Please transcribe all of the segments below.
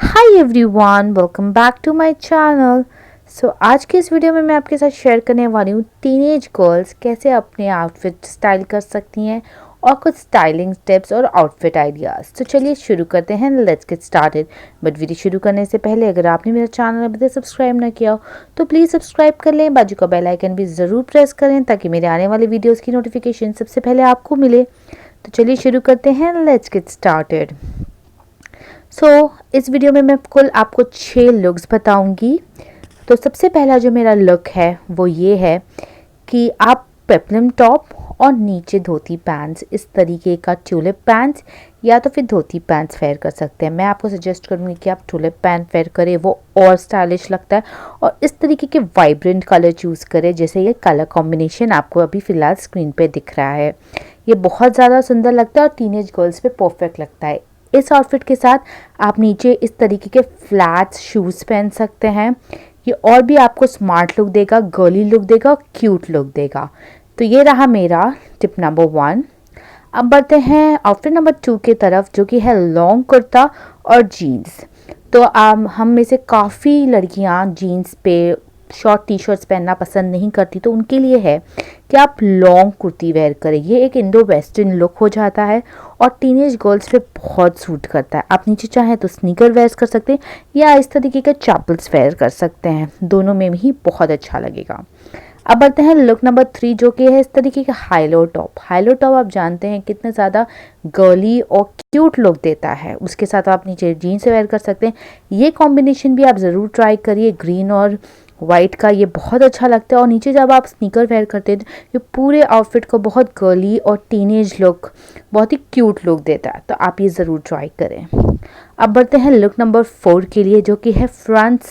Hi everyone, welcome back to my channel. आज के इस वीडियो में मैं आपके साथ शेयर करने वाली हूँ टीनेज गर्ल्स कैसे अपने आउटफिट स्टाइल कर सकती हैं और कुछ स्टाइलिंग टिप्स और आउटफिट आइडियाज़। तो चलिए शुरू करते हैं, let's get started. But video शुरू करने से पहले अगर आपने मेरा चैनल अभी तक सब्सक्राइब ना किया हो तो प्लीज़ सब्सक्राइब कर लें, बाजू का बेल आइकन भी ज़रूर प्रेस करें ताकि मेरे आने वाले वीडियोज़ की नोटिफिकेशन सबसे पहले आपको मिले। तो चलिए शुरू करते हैं, लेट्स गेट स्टार्टेड। इस वीडियो में मैं कुल आपको 6 लुक्स बताऊंगी। तो सबसे पहला जो मेरा लुक है वो ये है कि आप पेप्लम टॉप और नीचे धोती पैंट्स, इस तरीके का ट्यूलिप पैंट्स या तो फिर धोती पैंट्स वेयर कर सकते हैं। मैं आपको सजेस्ट करूँगी कि आप ट्यूलिप पैंट वेयर करें, वो और स्टाइलिश लगता है। और इस तरीके के वाइब्रेंट कलर चूज़ करें, जैसे ये कलर कॉम्बिनेशन आपको अभी फ़िलहाल स्क्रीन पे दिख रहा है। ये बहुत ज़्यादा सुंदर लगता है और टीनेज गर्ल्स पे परफेक्ट लगता है। इस आउटफिट के साथ आप नीचे इस तरीके के फ्लैट शूज़ पहन सकते हैं। ये और भी आपको स्मार्ट लुक देगा, गर्ली लुक देगा और क्यूट लुक देगा। तो ये रहा मेरा टिप नंबर 1। अब बढ़ते हैं आउटफिट नंबर 2 की तरफ, जो कि है लॉन्ग कुर्ता और जीन्स। तो हम में से काफ़ी लड़कियां जीन्स पे शॉर्ट टी शर्ट्स पहनना पसंद नहीं करती, तो उनके लिए है कि आप लॉन्ग कुर्ती वेयर करें। ये एक इंडो वेस्टर्न लुक हो जाता है और टीनेज गर्ल्स पे बहुत सूट करता है। आप नीचे चाहें तो स्नीकर वेयर कर सकते हैं या इस तरीके के चैपल्स वेयर कर सकते हैं, दोनों में ही बहुत अच्छा लगेगा। अब बढ़ते हैं लुक नंबर 3, जो कि है इस तरीके का हाईलो टॉप। हाईलो टॉप आप जानते हैं कितना ज़्यादा गर्ली और क्यूट लुक देता है। उसके साथ आप नीचे जीन्स वेयर कर सकते हैं। ये कॉम्बिनेशन भी आप ज़रूर ट्राई करिए, ग्रीन और वाइट का, ये बहुत अच्छा लगता है। और नीचे जब आप स्नीकर वेयर करते हैं ये पूरे आउटफिट को बहुत गर्ली और टीनेज लुक, बहुत ही क्यूट लुक देता है। तो आप ये ज़रूर ट्राई करें। अब बढ़ते हैं लुक नंबर 4 के लिए, जो कि है फ्रंट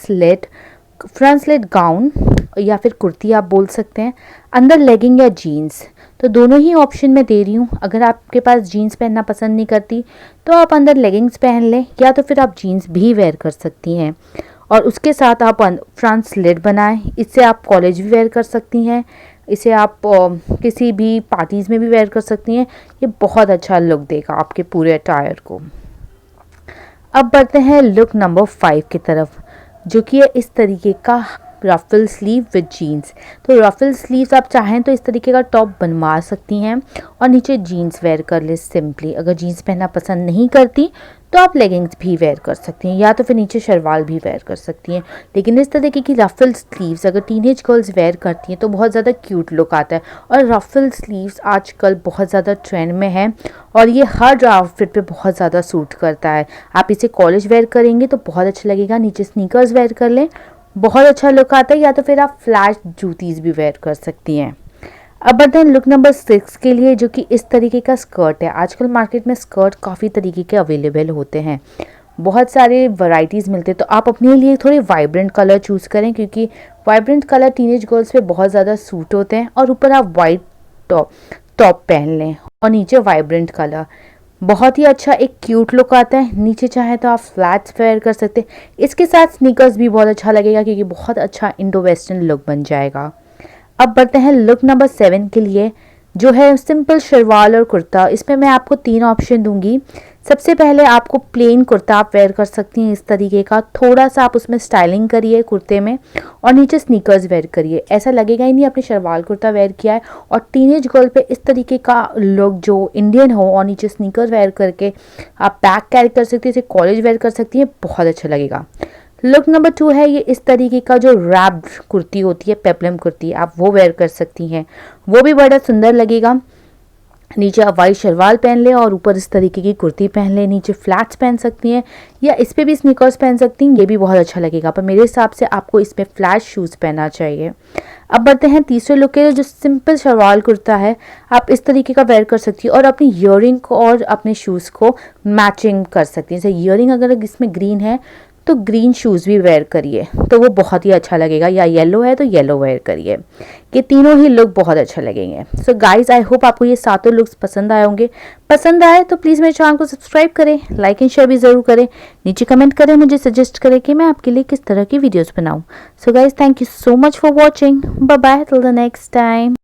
स्लिट गाउन या फिर कुर्ती आप बोल सकते हैं, अंदर लेगिंग या जीन्स। तो दोनों ही ऑप्शन मैं दे रही हूँ। अगर आपके पास जीन्स पहनना पसंद नहीं करती तो आप अंदर लेगिंग्स पहन लें, या तो फिर आप जीन्स भी वेयर कर सकती हैं। और उसके साथ आप फ्रंट स्लिट बनाएं। इससे आप कॉलेज भी वेयर कर सकती हैं, इसे आप किसी भी पार्टीज़ में भी वेयर कर सकती हैं। ये बहुत अच्छा लुक देगा आपके पूरे अटायर को। अब बढ़ते हैं लुक नंबर 5 की तरफ, जो कि है इस तरीके का रफल स्लीव विद जीन्स। तो रफल स्लीव्स आप चाहें तो इस तरीके का टॉप बनवा सकती हैं और नीचे जीन्स वेयर कर ले सिंपली। अगर जीन्स पहनना पसंद नहीं करती तो आप लेगिंग्स भी वेयर कर सकती हैं, या तो फिर नीचे शलवार भी वेयर कर सकती हैं। लेकिन इस तरीके की रफल स्लीव्स अगर टीनेज गर्ल्स वेयर करती हैं तो बहुत ज़्यादा क्यूट लुक आता है। और रफल स्लीव्स आजकल बहुत ज़्यादा ट्रेंड में है और ये हर आउटफिट पे बहुत ज़्यादा सूट करता है। आप इसे कॉलेज वेयर करेंगे तो बहुत अच्छा लगेगा। नीचे स्नीकर्स वेयर कर लें, बहुत अच्छा लुक आता है। या तो फिर आप फ्लैट जूतीज़ भी वेयर कर सकती हैं। अब बढ़ते हैं लुक नंबर 6 के लिए, जो कि इस तरीके का स्कर्ट है। आजकल मार्केट में स्कर्ट काफ़ी तरीके के अवेलेबल होते हैं, बहुत सारे वैरायटीज़ मिलते हैं। तो आप अपने लिए थोड़े वाइब्रेंट कलर चूज़ करें, क्योंकि वाइब्रेंट कलर टीनेज गर्ल्स पे बहुत ज़्यादा सूट होते हैं। और ऊपर आप वाइट टॉप पहन लें और नीचे वाइब्रेंट कलर, बहुत ही अच्छा एक क्यूट लुक आता है। नीचे चाहे तो आप फ्लैट्स वेयर कर सकते हैं। इसके साथ स्नीकर्स भी बहुत अच्छा लगेगा, क्योंकि बहुत अच्छा इंडो वेस्टर्न लुक बन जाएगा। अब बढ़ते हैं लुक नंबर 7 के लिए, जो है सिंपल शलवार और कुर्ता। इसमें मैं आपको 3 ऑप्शन दूंगी। सबसे पहले आपको प्लेन कुर्ता आप वेयर कर सकती हैं इस तरीके का, थोड़ा सा आप उसमें स्टाइलिंग करिए कुर्ते में और नीचे स्नीकर्स वेयर करिए। ऐसा लगेगा ही नहीं आपने शलवार कुर्ता वेयर किया है। और टीनेज गर्ल पे इस तरीके का लुक जो इंडियन हो और नीचे स्नीकर्स वेयर करके आप बैग कैरी कर सकती हैं, इसे कॉलेज वेयर कर सकती हैं, बहुत अच्छा लगेगा। लुक नंबर 2 है ये इस तरीके का जो रैप्ड कुर्ती होती है, पेप्लम कुर्ती, आप वो वेयर कर सकती हैं, वो भी बड़ा सुंदर लगेगा। नीचे आप वाइट शलवार पहन लें और ऊपर इस तरीके की कुर्ती पहन लें। नीचे फ्लैट्स पहन सकती हैं या इस पर भी स्नीकर्स पहन सकती हैं, ये भी बहुत अच्छा लगेगा। पर मेरे हिसाब से आपको इसमें फ्लैट शूज़ पहनना चाहिए। अब बढ़ते हैं तीसरे लुक के, जो सिंपल शलवार कुर्ता है, आप इस तरीके का वेयर कर सकती हैं और अपनी ईयरिंग को और अपने शूज़ को मैचिंग कर सकती हैं। जैसे ईयरिंग अगर इसमें ग्रीन है तो ग्रीन शूज़ भी वेयर करिए, तो वो बहुत ही अच्छा लगेगा। या येलो है तो येलो वेयर करिए, ये तीनों ही लुक बहुत अच्छा लगेंगे। सो गाइज, आई होप आपको ये सातों लुक्स पसंद आए होंगे। पसंद आए तो प्लीज़ मेरे चैनल को सब्सक्राइब करें, लाइक एंड शेयर भी ज़रूर करें। नीचे कमेंट करें, मुझे सजेस्ट करें कि मैं आपके लिए किस तरह की वीडियोज़ बनाऊँ। So guys, thank you so much for watching. Bye bye, till the next time.